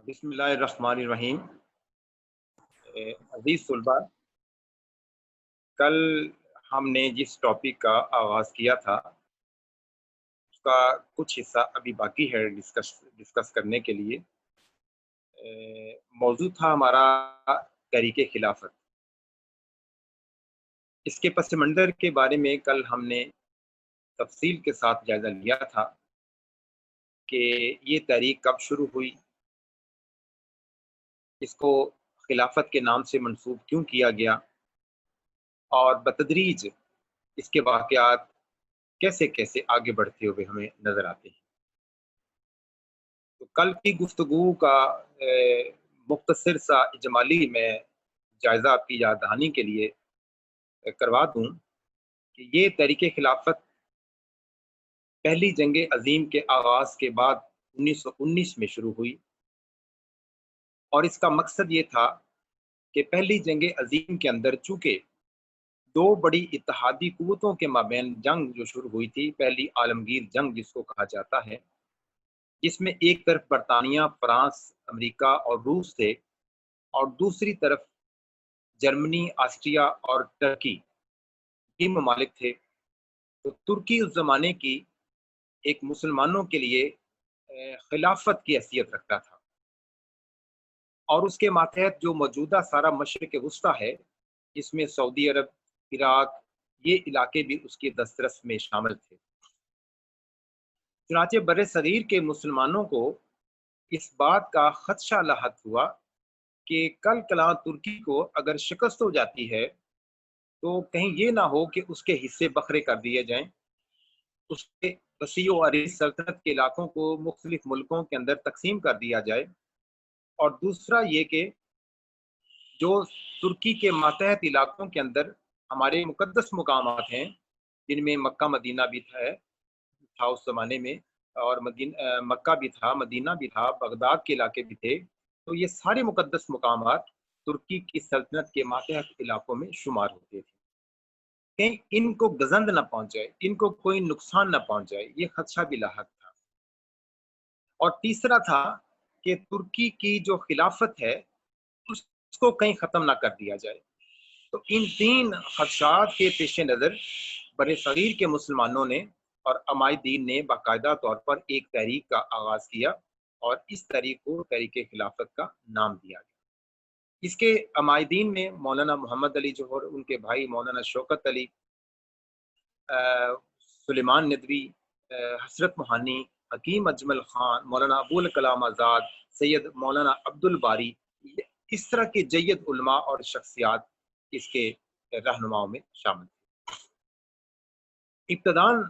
बिस्मिल्लाहिर्रहमानिर्रहीम। अजीज सुलबा, कल हमने जिस टॉपिक का आगाज़ किया था उसका कुछ हिस्सा अभी बाकी है डिस्कस करने के लिए। मौजूद था हमारा तहरीक खिलाफत। इसके पस मंज़र के बारे में कल हमने तफसील के साथ जायज़ा लिया था कि ये तहरीक कब शुरू हुई, इसको खिलाफत के नाम से मंसूब क्यों किया गया और बतदरीज इसके वाक़यात कैसे कैसे आगे बढ़ते हुए हमें नज़र आते हैं। तो कल की गुफ्तगू का मुख्तसर सा इजमाली में जायज़ा आपकी याद दहानी के लिए करवा दूँ कि ये तहरीक खिलाफत पहली जंग अजीम के आगाज़ के बाद 1919 में शुरू हुई और इसका मकसद ये था कि पहली जंग अजीम के अंदर चूँकि दो बड़ी इत्तेहादी कुव्वतों के माबैन जंग जो शुरू हुई थी, पहली आलमगीर जंग जिसको कहा जाता है, जिसमें एक तरफ बरतानिया, फ्रांस, अमेरिका और रूस थे और दूसरी तरफ जर्मनी, ऑस्ट्रिया और टर्की ये ममालिक थे। तो तुर्की उस ज़माने की एक मुसलमानों के लिए खिलाफत की हैसियत रखता था और उसके मातहत जो मौजूदा सारा मशरिक़ वुस्ता है, इसमें सऊदी अरब, इराक, ये इलाके भी उसके दस्तरस में शामिल थे। चुनांचे बर्रे-सगीर के मुसलमानों को इस बात का खदशा लाहक हुआ कि कल कलां तुर्की को अगर शिकस्त हो जाती है तो कहीं ये ना हो कि उसके हिस्से बखरे कर दिए जाएं, उसके वसी व अरीज़ सल्तनत के इलाकों को मुख्तलिफ मुल्कों के अंदर तकसीम कर दिया जाए और दूसरा ये कि जो तुर्की के मातहत इलाकों के अंदर हमारे मुकद्दस मुकामात हैं, जिनमें मक्का मदीना भी था उस ज़माने में और मक्का भी था, मदीना भी था, बगदाद के इलाके भी थे। तो ये सारे मुकद्दस मुकामात तुर्की की सल्तनत के मातहत इलाकों में शुमार होते थे। कहीं इनको गजंद ना पहुंच जाए, इनको कोई नुकसान ना पहुंच जाए, ये खदशा भी लाहक था। और तीसरा था कि तुर्की की जो खिलाफत है उसको कहीं ख़त्म ना कर दिया जाए। तो इन तीन खदशात के पेश नज़र बड़े सगीर के मुसलमानों ने और अमायदीन ने बाकायदा तौर पर एक तहरीक का आगाज़ किया और इस तहरीक को तहरीक खिलाफत का नाम दिया गया। इसके अमायदीन में मौलाना मोहम्मद अली जौहर, उनके भाई मौलाना शौकत अली, सुलेमान नदवी, हसरत मोहानी, हकीम अजमल खान, मौलाना अबुल कलाम आज़ाद, सैयद मौलाना अब्दुल बारी, इस तरह के जय्यद उलमा और शख्सियात इसके रहनुमाओं में शामिल थे। इब्तदान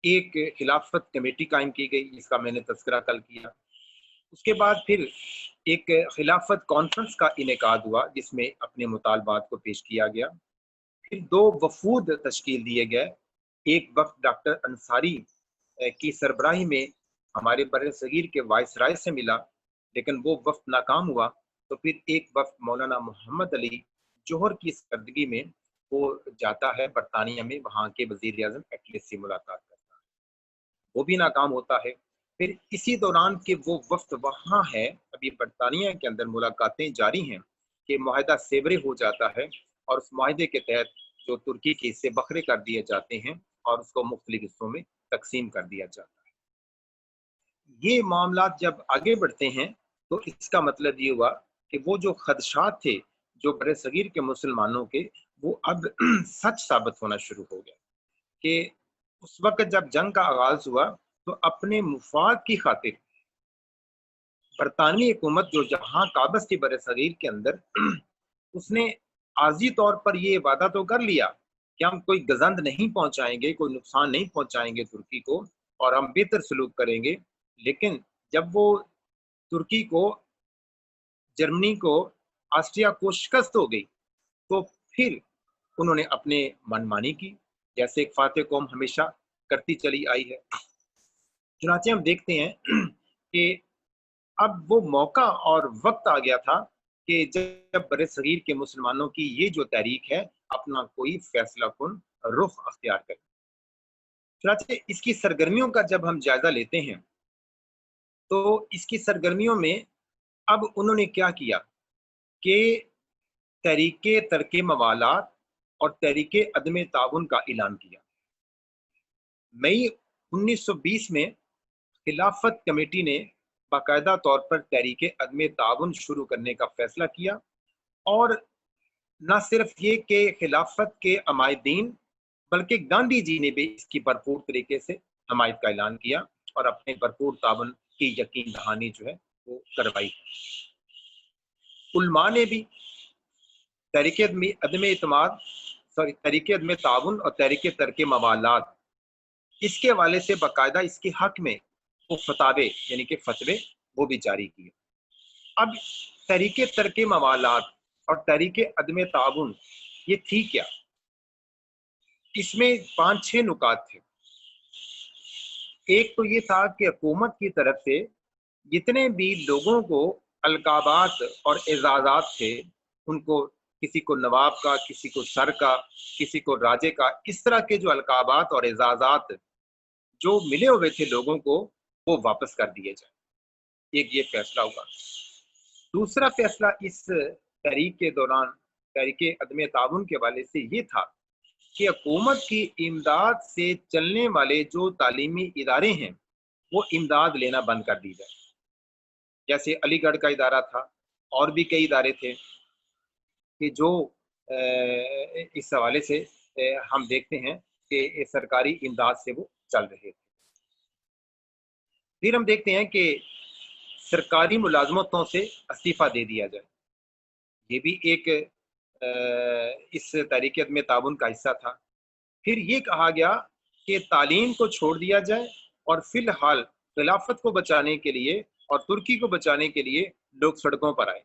एक खिलाफत कमेटी कायम की गई जिसका मैंने तज़किरा कल किया। उसके बाद फिर एक खिलाफत कॉन्फ्रेंस का इनेकाद हुआ जिसमें अपने मुतालबात को पेश किया गया। फिर दो वफूद तश्कील दिए गए। एक वफ्द डॉक्टर अंसारी की सरबराही में हमारे बर्रे-सगीर के वाइसराय से मिला, लेकिन वो वफ्द नाकाम हुआ। तो फिर एक वफ्द मौलाना मोहम्मद अली जौहर की सरदगी में वो जाता है बरतानिया में, वहाँ के वज़ीर आज़म एटली से मुलाकात करता है, वो भी नाकाम होता है। फिर इसी दौरान के वो वफ्द वहाँ है, अभी बरतानिया के अंदर मुलाकातें जारी हैं कि मुआहदा सेवरे हो जाता है और उस मुआहदे के तहत जो तुर्की के हिस्से बखरे कर दिए जाते हैं और उसको मुख्तलिफ हिस्सों में तकसीम कर दिया जाता है। ये मामलात जब आगे बढ़ते हैं तो इसका मतलब ये हुआ कि वो जो खदशात थे जो बड़े सगीर के मुसलमानों के, वो अब सच साबित होना शुरू हो गया कि उस वक्त जब जंग का आगाज हुआ तो अपने मुफाद की खातिर बरतानवी हुकूमत जो जहां काबज थी बड़े सगीर के अंदर, उसने आर्जी तौर पर ये वादा तो कर लिया कि हम कोई गजंद नहीं पहुंचाएंगे, कोई नुकसान नहीं पहुंचाएंगे तुर्की को और हम बेहतर सलूक करेंगे। लेकिन जब वो तुर्की को, जर्मनी को, ऑस्ट्रिया को शिकस्त हो गई तो फिर उन्होंने अपने मनमानी की, जैसे एक फातेह कौम हमेशा करती चली आई है। चुनाचे हम देखते हैं कि अब वो मौका और वक्त आ गया था कि जब बड़े सगीर के मुसलमानों की ये जो तहरीक है اپنا کوئی فیصلہ کن رخ اختیار کریں۔ چنانچہ اس کی سرگرمیوں کا جب ہم جائزہ لیتے ہیں تو اس کی سرگرمیوں میں اب انہوں نے کیا کیا کہ تحریک ترک موالات اور تحریک عدم تعاون کا اعلان کیا۔ مئی 1920 میں خلافت کمیٹی نے باقاعدہ طور پر تحریک عدم تعاون شروع کرنے کا فیصلہ کیا، اور نہ صرف یہ کہ خلافت کے عمائدین بلکہ گاندھی جی نے بھی اس کی بھرپور طریقے سے حمایت کا اعلان کیا اور اپنے بھرپور تعاون کی یقین دہانی جو ہے وہ کروائی۔ علماء نے بھی تحریک عدم اعتماد تحریک عدم تعاون اور تحریک ترک موالات اس کے حوالے سے باقاعدہ اس کے حق میں وہ فتاوے یعنی کہ فتوے وہ بھی جاری کیے۔ اب تحریک ترک موالات اور تحریک عدم تعاون یہ تھی کیا؟ اس میں 5-6 نکات تھے۔ ایک تو یہ تھا کہ حکومت کی طرف سے جتنے بھی لوگوں کو القابات اور اعزازات تھے، ان کو کسی کو نواب کا، کسی کو سر کا، کسی کو راجے کا، اس طرح کے جو القابات اور اعزازات جو ملے ہوئے تھے لوگوں کو وہ واپس کر دیے جائیں۔ ایک یہ فیصلہ ہوا۔ دوسرا فیصلہ اس تحریک کے دوران تحریک عدم تعاون کے حوالے سے یہ تھا کہ حکومت کی امداد سے چلنے والے جو تعلیمی ادارے ہیں وہ امداد لینا بند کر دی جائے۔ جیسے علی گڑھ کا ادارہ تھا، اور بھی کئی ادارے تھے کہ جو اس حوالے سے ہم دیکھتے ہیں کہ سرکاری امداد سے وہ چل رہے تھے۔ پھر ہم دیکھتے ہیں کہ سرکاری ملازمتوں سے استعفیٰ دے دیا جائے، یہ بھی ایک اس تحریک عدم تعاون کا حصہ تھا۔ پھر یہ کہا گیا کہ تعلیم کو چھوڑ دیا جائے اور فی الحال خلافت کو بچانے کے لیے اور ترکی کو بچانے کے لیے لوگ سڑکوں پر آئیں،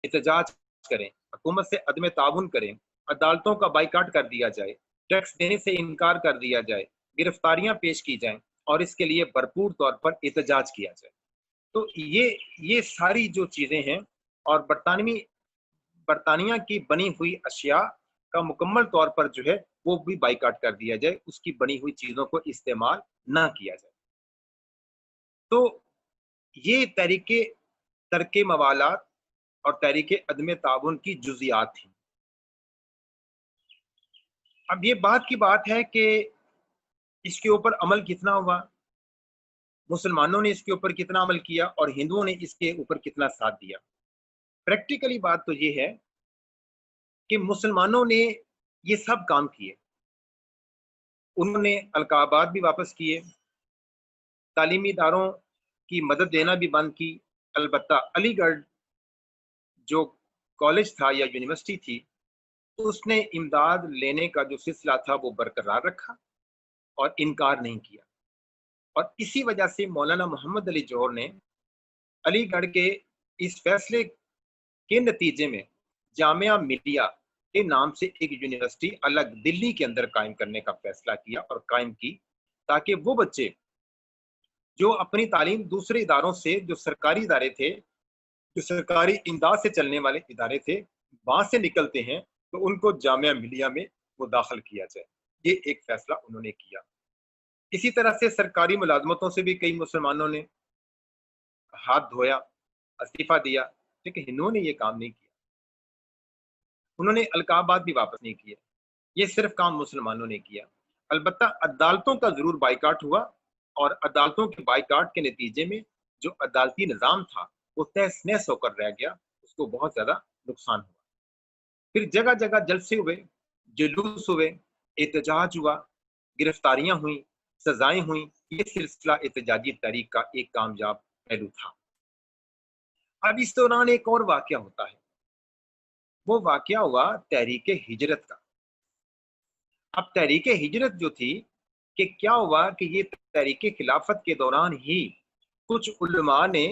احتجاج کریں، حکومت سے عدم تعاون کریں، عدالتوں کا بائیکاٹ کر دیا جائے، ٹیکس دینے سے انکار کر دیا جائے، گرفتاریاں پیش کی جائیں اور اس کے لیے بھرپور طور پر احتجاج کیا جائے۔ تو یہ ساری جو چیزیں ہیں، اور برطانیہ کی بنی ہوئی اشیاء کا مکمل طور پر جو ہے وہ بھی بائیکاٹ کر دیا جائے، اس کی بنی ہوئی چیزوں کو استعمال نہ کیا جائے۔ تو یہ تحریک ترک موالات اور تحریک عدم تعاون کی جزیات تھیں۔ اب یہ بات کی بات ہے کہ اس کے اوپر عمل کتنا ہوا، مسلمانوں نے اس کے اوپر کتنا عمل کیا اور ہندوؤں نے اس کے اوپر کتنا ساتھ دیا۔ پریکٹیکلی بات تو یہ ہے کہ مسلمانوں نے یہ سب کام کیے، انہوں نے القابات بھی واپس کیے، تعلیمی اداروں کی مدد دینا بھی بند کی۔ البتہ علی گڑھ جو کالج تھا یا یونیورسٹی تھی، اس نے امداد لینے کا جو سلسلہ تھا وہ برقرار رکھا اور انکار نہیں کیا، اور اسی وجہ سے مولانا محمد علی جوہر نے علی گڑھ کے اس فیصلے کے نتیجے میں جامعہ ملیہ کے نام سے ایک یونیورسٹی الگ دلی کے اندر قائم کرنے کا فیصلہ کیا اور قائم کی، تاکہ وہ بچے جو اپنی تعلیم دوسرے اداروں سے، جو سرکاری ادارے تھے، جو سرکاری امداد سے چلنے والے ادارے تھے، وہاں سے نکلتے ہیں تو ان کو جامعہ ملیہ میں وہ داخل کیا جائے۔ یہ ایک فیصلہ انہوں نے کیا۔ اسی طرح سے سرکاری ملازمتوں سے بھی کئی مسلمانوں نے ہاتھ دھویا، استعفیٰ دیا، لیکن ہندوؤں نے یہ کام نہیں کیا، انہوں نے القابات بھی واپس نہیں کیے۔ یہ صرف کام مسلمانوں نے کیا۔ البتہ عدالتوں کا ضرور بائیکاٹ ہوا، اور عدالتوں کے بائیکاٹ کے نتیجے میں جو عدالتی نظام تھا وہ تہس نہس ہو کر رہ گیا، اس کو بہت زیادہ نقصان ہوا۔ پھر جگہ جگہ جلسے ہوئے، جلوس ہوئے، احتجاج ہوا، گرفتاریاں ہوئیں، سزائیں ہوئیں۔ یہ سلسلہ احتجاجی تحریک کا ایک کامیاب پہلو تھا۔ اب اس دوران ایک اور واقعہ ہوتا ہے، وہ واقعہ ہوا تحریک ہجرت کا۔ اب تحریک ہجرت جو تھی، کہ کیا ہوا کہ یہ تحریک خلافت کے دوران ہی کچھ علماء نے،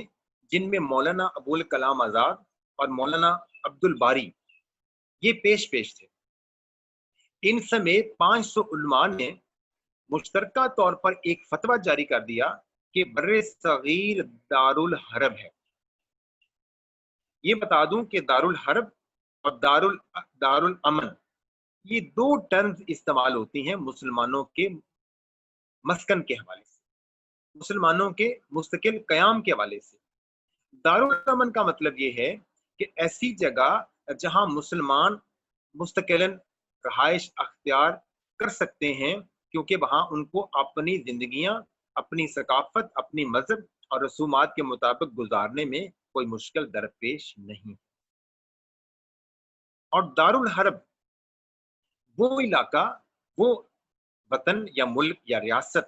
جن میں مولانا ابوالکلام آزاد اور مولانا عبد الباری یہ پیش تھے، ان سمیت 500 علماء نے مشترکہ طور پر ایک فتویٰ جاری کر دیا کہ بر صغیر دارالحرب ہے۔ یہ بتا دوں کہ دارالحرب اور دارالامن یہ دو ٹرمز استعمال ہوتی ہیں مسلمانوں کے مسکن کے حوالے سے، مسلمانوں کے مستقل قیام کے حوالے سے۔ دارالامن کا مطلب یہ ہے کہ ایسی جگہ جہاں مسلمان مستقلاً رہائش اختیار کر سکتے ہیں، کیونکہ وہاں ان کو اپنی زندگیاں، اپنی ثقافت، اپنی مذہب اور رسومات کے مطابق گزارنے میں کوئی مشکل درپیش نہیں۔ اور دارالحرب وہ علاقہ، وہ وطن یا ملک یا ریاست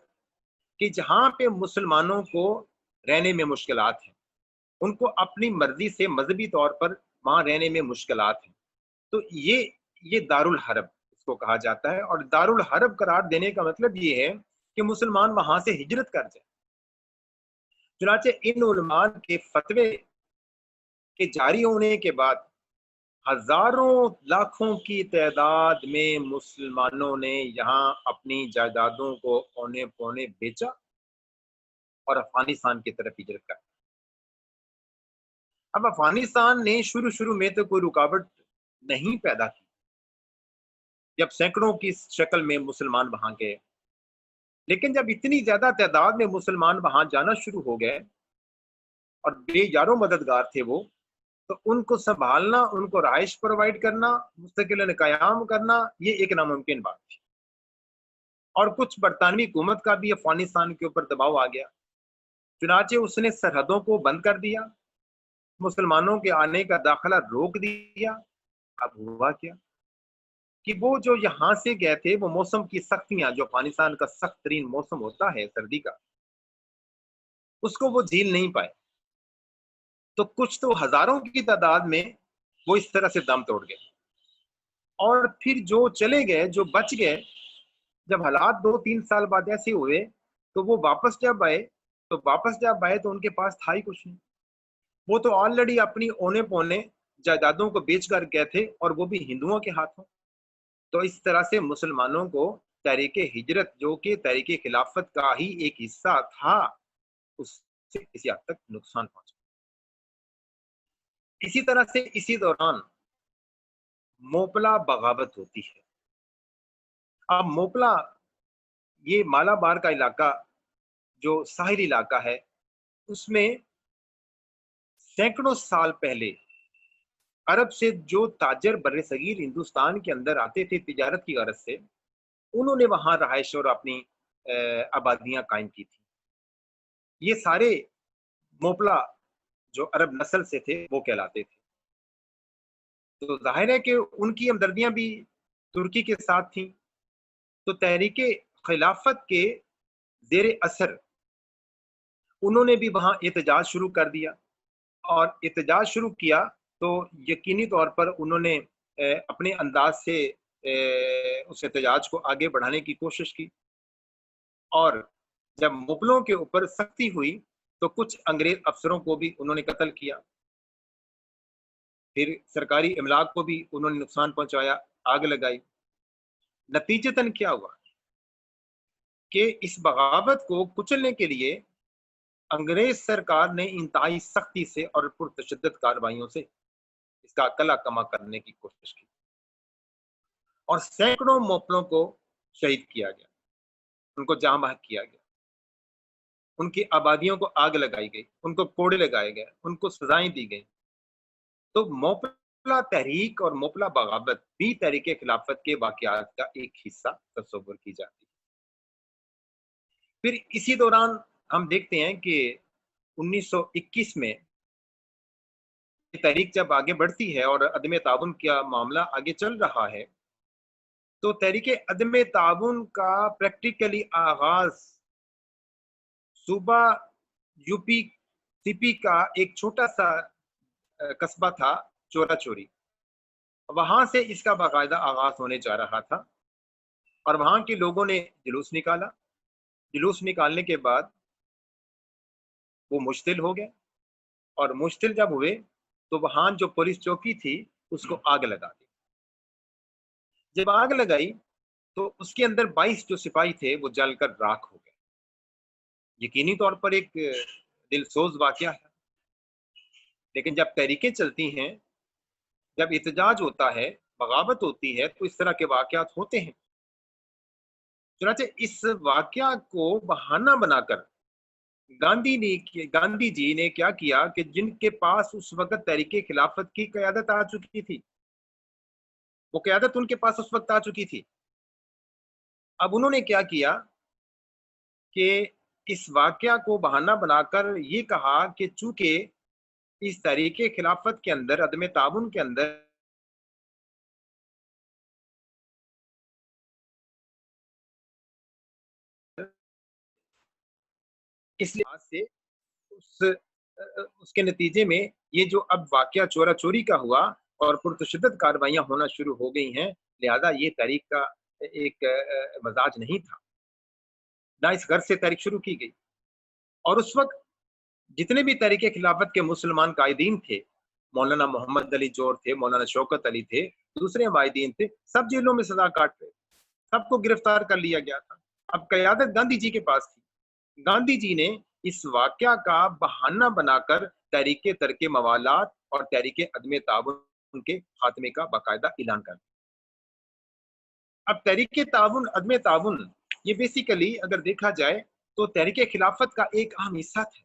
کہ جہاں پہ مسلمانوں کو رہنے میں مشکلات ہیں، ان کو اپنی مرضی سے مذہبی طور پر وہاں رہنے میں مشکلات ہیں، تو یہ دارالحرب اس کو کہا جاتا ہے۔ اور دارالحرب قرار دینے کا مطلب یہ ہے کہ مسلمان وہاں سے ہجرت کر جائیں۔ چنانچہ ان علماء کے فتوے کے جاری ہونے کے بعد ہزاروں لاکھوں کی تعداد میں مسلمانوں نے یہاں اپنی جائیدادوں کو اونے پونے بیچا اور افغانستان کی طرف ہجرت کر۔ اب افغانستان نے شروع میں تو کوئی رکاوٹ نہیں پیدا کی جب سینکڑوں کی شکل میں مسلمان وہاں گئے، لیکن جب اتنی زیادہ تعداد میں مسلمان وہاں جانا شروع ہو گئے اور بے یارو مددگار تھے وہ، تو ان کو سنبھالنا، ان کو رہائش پرووائڈ کرنا، مستقل قیام کرنا، یہ ایک ناممکن بات تھی۔ اور کچھ برطانوی حکومت کا بھی افغانستان کے اوپر دباؤ آ گیا، چنانچہ اس نے سرحدوں کو بند کر دیا، مسلمانوں کے آنے کا داخلہ روک دیا۔ اب ہوا کیا کہ وہ جو یہاں سے گئے تھے، وہ موسم کی سختیاں، جو افغانستان کا سخت ترین موسم ہوتا ہے سردی کا، اس کو وہ جھیل نہیں پائے، تو کچھ تو ہزاروں کی تعداد میں وہ اس طرح سے دم توڑ گئے۔ اور پھر جو چلے گئے، جو بچ گئے، جب حالات 2-3 سال بعد ایسے ہوئے تو وہ واپس جب آئے تو ان کے پاس تھا ہی کچھ نہیں۔ وہ تو آلریڈی اپنی اونے پونے جائیدادوں کو بیچ کر گئے تھے، اور وہ بھی ہندوؤں کے ہاتھوں۔ تو اس طرح سے مسلمانوں کو تحریک ہجرت، جو کہ تحریک خلافت کا ہی ایک حصہ تھا، اس سے کسی حد تک نقصان پہنچا۔ اسی طرح سے اسی دوران موپلا بغاوت ہوتی ہے۔ اب موپلا یہ مالابار کا علاقہ جو ساحلی علاقہ ہے، اس میں سینکڑوں سال پہلے عرب سے جو تاجر بر صغیر ہندوستان کے اندر آتے تھے تجارت کی غرض سے، انہوں نے وہاں رہائش اور اپنی آبادیاں قائم کی تھی۔ یہ سارے موپلا جو عرب نسل سے تھے وہ کہلاتے تھے۔ تو ظاہر ہے کہ ان کی ہمدردیاں بھی ترکی کے ساتھ تھیں، تو تحریک خلافت کے زیر اثر انہوں نے بھی وہاں احتجاج شروع کر دیا، اور احتجاج شروع کیا تو یقینی طور پر انہوں نے اپنے انداز سے اس احتجاج کو آگے بڑھانے کی کوشش کی۔ اور جب مغلوں کے اوپر سختی ہوئی تو کچھ انگریز افسروں کو بھی انہوں نے قتل کیا، پھر سرکاری املاک کو بھی انہوں نے نقصان پہنچایا، آگ لگائی۔ نتیجتاً کیا ہوا کہ اس بغاوت کو کچلنے کے لیے انگریز سرکار نے انتہائی سختی سے اور پرتشدد کارروائیوں سے اس کا کلا کما کرنے کی کوشش کی، اور سینکڑوں موپلوں کو شہید کیا گیا، ان کو جاں بحق کیا گیا، ان کی آبادیوں کو آگ لگائی گئی، ان کو کوڑے لگائے گئے، ان کو سزائیں دی گئیں۔ تو موپلا تحریک اور موپلا بغاوت بھی تحریک خلافت کے واقعات کا ایک حصہ تصور کی جاتی ہے۔ پھر اسی دوران ہم دیکھتے ہیں کہ 1921 میں تحریک جب آگے بڑھتی ہے اور عدم تعاون کا معاملہ آگے چل رہا ہے، تو تحریک عدم تعاون کا پریکٹیکلی آغاز صوبہ یو پی سی پی کا ایک چھوٹا سا قصبہ تھا چورا چوری، وہاں سے اس کا باقاعدہ آغاز ہونے جا رہا تھا، اور وہاں کے لوگوں نے جلوس نکالا۔ جلوس نکالنے کے بعد وہ مشتل ہو گئے، اور مشتل جب ہوئے تو وہاں جو پولیس چوکی تھی اس کو آگ لگا دی۔ جب آگ لگائی تو اس کے اندر 22 جو سپاہی تھے وہ جل کر راکھ ہو گئے۔ یقینی طور پر ایک دل سوز واقعہ ہے، لیکن جب تحریکیں چلتی ہیں، جب احتجاج ہوتا ہے، बगावत होती है तो इस तरह के वाक़यात होते हैं। चुनांचे इस वाक़या को बहाना बनाकर गांधी जी ने क्या किया कि जिनके पास उस वक़्त तहरीक खिलाफत की क़यादत आ चुकी थी, वो क़यादत उनके पास उस वक़्त आ चुकी थी। अब उन्होंने क्या किया कि इस वाक़या को बहाना बनाकर ये कहा कि चूँकि इस तहरीक खिलाफत के अंदर अदम ताउन के अंदर इस लिहाज से उसके नतीजे में ये जो अब वाक़या चोरा-चोरी का हुआ और पुरतशद्दुद कार्रवाइयाँ होना शुरू हो गई हैं, लिहाज़ा ये तहरीक का एक मज़ाज नहीं था। ना इस गर्ज़ से तहरीक शुरू की गई और उस वक़्त जितने भी तहरीक खिलाफत के मुसलमान कायदीन थे, मौलाना मोहम्मद अली जोर थे, मौलाना शौकत अली थे, दूसरे कायदीन थे, सब जेलों में सज़ा काट रहे, सबको गिरफ्तार कर लिया गया था। अब क़यादत गांधी जी के पास थी। गांधी जी ने इस वाक़या का बहाना बनाकर तहरीक तर्क मवालात और तहरीक अदम ताउन के खात्मे का बाकायदा ऐलान कर दिया। अब तहरीक ताउन, अदम ताउन ये बेसिकली अगर देखा जाए तो तहरीक खिलाफत का एक अहम हिस्सा था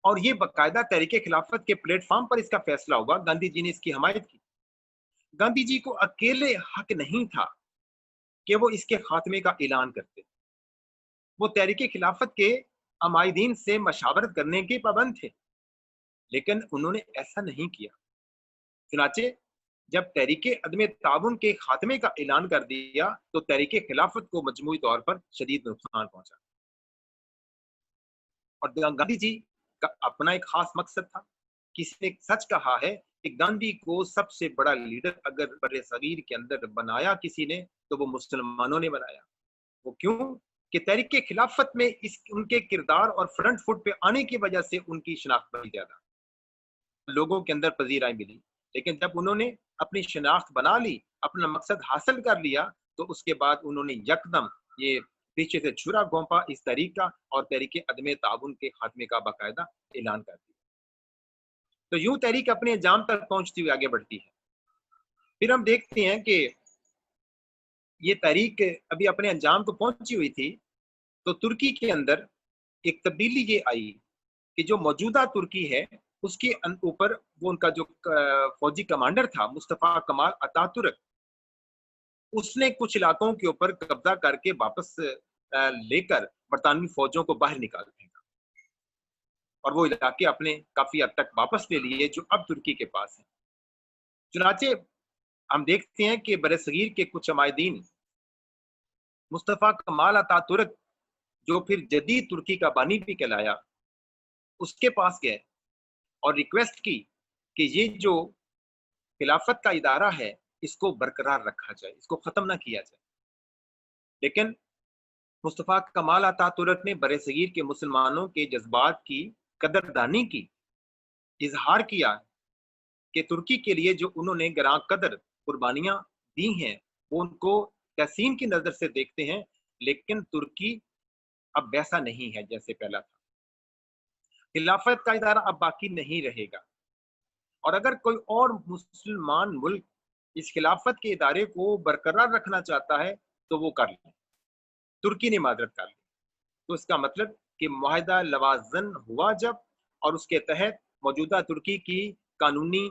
और ये बाकायदा तहरीक खिलाफत के प्लेटफॉर्म पर इसका फैसला हुआ, गांधी जी ने इसकी हमायत की। गांधी जी को अकेले हक नहीं था कि वो इसके खात्मे का ऐलान करते। वो तहरीक खिलाफत के अमायदीन से मशावरत करने के पाबंद थे, लेकिन उन्होंने ऐसा नहीं किया। चुनाचे जब तहरीक अदम ताउन के खात्मे का ऐलान कर दिया तो तहरीक खिलाफत को मजमूई तौर पर शदीद नुकसान पहुंचा और गांधी जी का अपना एक खास मकसद था। किसी ने सच कहा है कि गांधी को सबसे बड़ा लीडर अगर बड़े सगीर के अंदर बनाया किसी ने तो वो मुसलमानों ने बनाया। वो क्यों कि तहरीक खिलाफत में इस उनके किरदार और फ्रंट फुट पे आने की वजह से उनकी शनाख्त बढ़ी ज्यादा, लोगों के अंदर पजीराई मिली। लेकिन जब उन्होंने अपनी शनाख्त बना ली, अपना मकसद हासिल कर लिया, तो उसके बाद उन्होंने यकदम ये पीछे से छुरा घोंपा इस तहरीक का और तहरीक अदम ताउन के खात्मे का बाकायदा ऐलान कर दिया। तो यूं तहरीक अपने अंजाम तक पहुंचती हुई आगे बढ़ती है। फिर हम देखते हैं कि ये तहरीक अभी अपने अंजाम को पहुंची हुई थी, तो तुर्की के अंदर एक तब्दीली ये आई कि जो मौजूदा तुर्की है, उसके ऊपर वो उनका जो फौजी कमांडर था मुस्तफा कमाल अतातुर्क, उसने कुछ इलाकों के ऊपर कब्जा करके वापस लेकर बरतानवी फौजों को बाहर निकाल फेंका और वो इलाके अपने काफी हद तक वापस ले लिए जो अब तुर्की के पास है। चुनाचे हम देखते हैं कि बरसगीर के कुछ अमायदीन मुस्तफा कमाल अतातुर्क, जो फिर जदीद तुर्की का बानी भी कहलाया, उसके पास गए और रिक्वेस्ट की कि ये जो खिलाफत का इदारा है इसको बरकरार रखा जाए, इसको खत्म ना किया जाए। लेकिन मुस्तफा कमाल अतातुर्क ने बरसगीर के मुसलमानों के जज्बात की कदरदानी की, इजहार किया कि तुर्की के लिए जो उन्होंने गरां कदर कुर्बानियां दी हैं वो उनको तहसीन की नजर से देखते हैं, लेकिन तुर्की अब वैसा नहीं है जैसे पहला था। खिलाफत का इदारा अब बाकी नहीं रहेगा और अगर कोई और मुसलमान मुल्क इस खिलाफत के इदारे को बरकरार रखना चाहता है तो वो कर ले। तुर्की ने माजरत कर ली, तो इसका मतलब कि मुआहदा लवाजन हुआ जब और उसके तहत मौजूदा तुर्की की कानूनी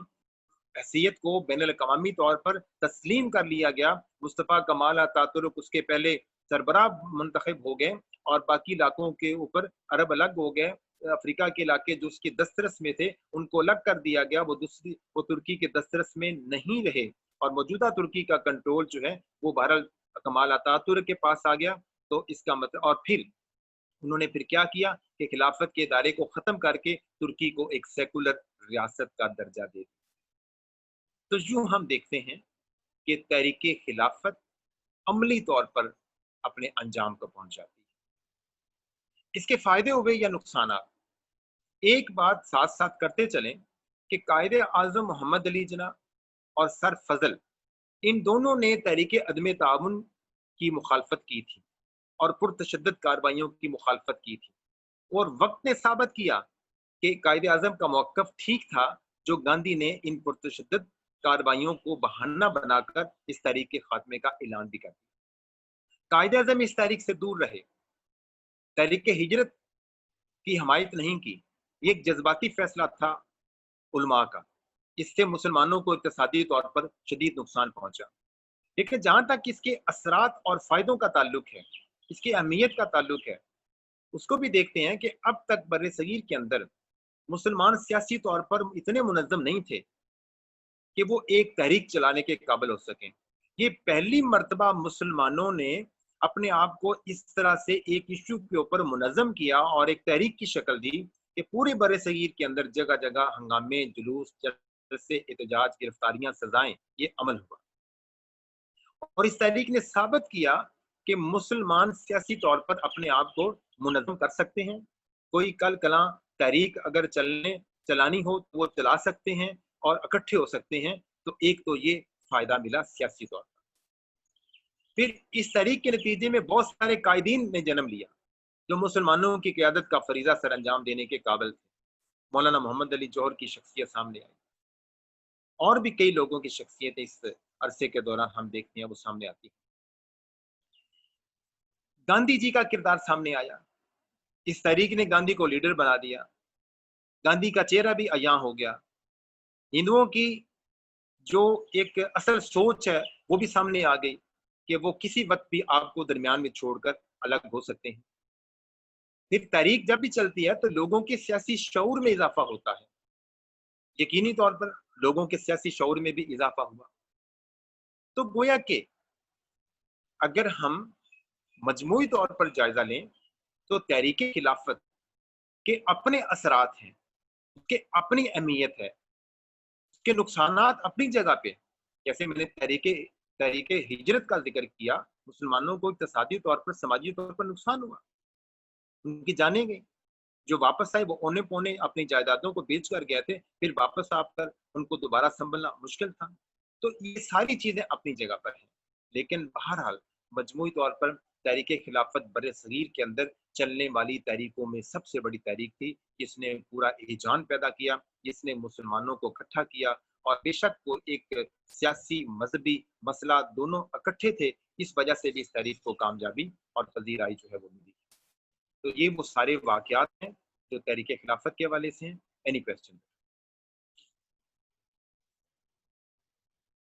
हैसियत को बैन अल-अक़वामी तौर पर तस्लीम कर लिया गया। मुस्तफ़ा कमाल अतातुर्क उसके पहले सरबराह मुंतखब हो गए और बाकी इलाकों के ऊपर अरब अलग हो गए। अफ्रीका के इलाके जो उसकी दस्तरस में थे उनको अलग कर दिया गया, वो तुर्की के दस्तरस में नहीं रहे और मौजूदा तुर्की का कंट्रोल जो है वो बहरहाल कमाल अतातुर्क के पास आ गया। तो इसका मतलब और फिर उन्होंने फिर क्या किया कि खिलाफत के इदारे को खत्म करके तुर्की को एक सेकुलर रियासत का दर्जा दे दिया। तो यूं हम देखते हैं कि तहरीक खिलाफत अमली तौर पर अपने अंजाम को पहुंच जाती है। इसके फायदे हुए या नुकसान, एक बात साथ साथ करते चलें कि कायद आजम मोहम्मद अली जना और सर फजल, इन दोनों ने तहरीक अदम ताउन की मुखालफत की थी और पुरतशद्दुद कार्रवाइयों की मुखालफत की थी और वक्त ने साबित किया कि कायद आजम का मौक़िफ़ ठीक था जो गांधी ने इन पुरतशद्दुद कार्रवाइयों को बहाना बनाकर इस तहरीक के खात्मे का ऐलान भी कर दिया। कायदे आज़म इस तहरीक से दूर रहे, तहरीक हिजरत की हमायत नहीं की। ये एक जज्बाती फैसला था उलमा का। इससे मुसलमानों को इक्तिसादी तौर पर शदीद नुकसान पहुंचा। लेकिन जहां तक इसके असरात और फायदों का ताल्लुक है, इसकी अहमियत का ताल्लुक है, उसको भी देखते हैं कि अब तक बर्रे सगीर के अंदर मुसलमान सियासी तौर पर इतने मुनज़्ज़म नहीं थे कि वो एक तहरीक चलाने के काबिल हो सकें। ये पहली मर्तबा मुसलमानों ने अपने आप को इस तरह से एक इशू के ऊपर मुनज़्ज़म किया और एक तहरीक की शक्ल दी कि पूरे बर्रे सगीर के अंदर जगह जगह हंगामे, जुलूस, जलसे, एहतजाज, गिरफ्तारियां, सजाएं, ये अमल हुआ। और इस तहरीक ने साबित किया कि मुसलमान सियासी तौर पर अपने आप को मुनज़्ज़म कर सकते हैं। कोई कल कला तहरीक अगर चलानी हो तो वो चला सकते हैं और इकट्ठे हो सकते हैं। तो एक तो ये फायदा मिला सियासी तौर पर। फिर इस तहरीक के नतीजे में बहुत सारे कायदीन ने जन्म लिया जो मुसलमानों की क़यादत का फरीज़ा सर अंजाम देने के काबिल थे। मौलाना मोहम्मद अली जौहर की शख्सियत सामने आई, और भी कई लोगों की शख्सियतें इस अरसे के दौरान हम देखते हैं वो सामने आती हैं। गांधी जी का किरदार सामने आया। इस तहरीक ने गांधी को लीडर बना दिया। गांधी का चेहरा भी अयां हो गया। हिंदुओं की जो एक असल सोच है वो भी सामने आ गई कि वो किसी वक्त भी आपको दरमियान में छोड़कर अलग हो सकते हैं। फिर तहरीक जब भी चलती है तो लोगों के सियासी शऊर में इजाफा होता है। यकीनी तौर पर लोगों के सियासी शऊर में भी इजाफा हुआ। तो गोया कि अगर हम मजमूई तौर पर जायजा लें तो तहरीक खिलाफत के अपने असरात हैं, उसके अपनी अहमियत है, उसके नुकसानात अपनी जगह पे। जैसे मैंने तहरीक हिजरत का जिक्र किया, मुसलमानों को इक्तिसादी तौर पर, समाजी तौर पर नुकसान हुआ, उनकी जानें गई। जो वापस आए वो औने पौने अपनी जायदादों को बेच कर गए थे, फिर वापस आकर उनको दोबारा संभलना मुश्किल था। तो ये सारी चीजें अपनी जगह पर हैं। लेकिन बहरहाल मजमूई तौर पर तहरीक खिलाफत बर्रे सगीर के अंदर चलने वाली तहरीकों में सबसे बड़ी तहरीक थी, जिसने पूरा एहजान पैदा किया, जिसने मुसलमानों को इकट्ठा किया। और बेशक वो एक सियासी मजहबी मसला दोनों इकट्ठे थे, इस वजह से भी इस तहरीक को कामयाबी और पजीराई जो है वो मिली। तो ये वो सारे वाकयात हैं जो तहरीक खिलाफत के हवाले से हैं। Any question?